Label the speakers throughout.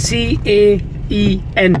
Speaker 1: CAEN.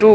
Speaker 1: 2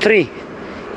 Speaker 1: 3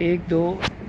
Speaker 1: 1 2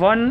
Speaker 1: 1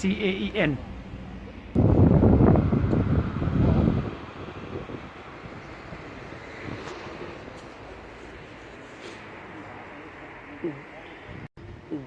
Speaker 1: CAEN.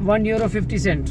Speaker 1: €1.50،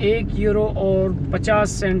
Speaker 1: €1.50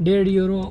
Speaker 1: €1.50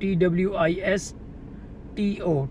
Speaker 1: TWISTO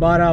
Speaker 1: 12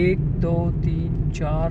Speaker 1: 1 2 3 4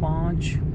Speaker 1: 5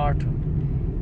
Speaker 1: 8،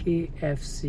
Speaker 1: KFC.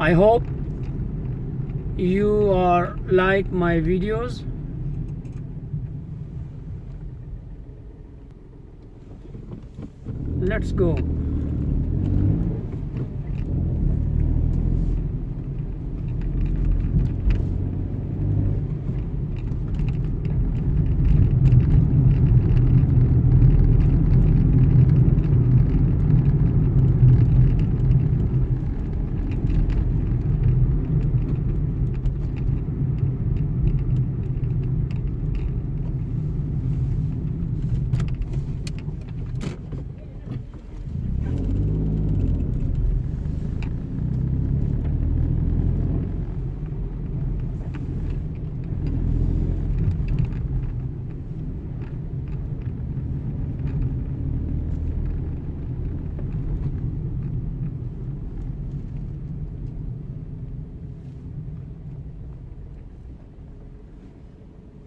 Speaker 1: I hope you are like my videos. Let's go.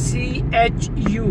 Speaker 1: CHU،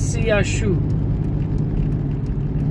Speaker 1: CHU.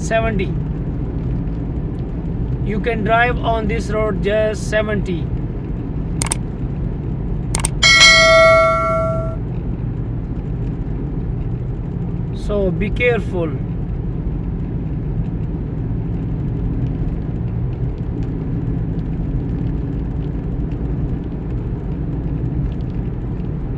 Speaker 1: 70. You can drive on this road just 70. So be careful.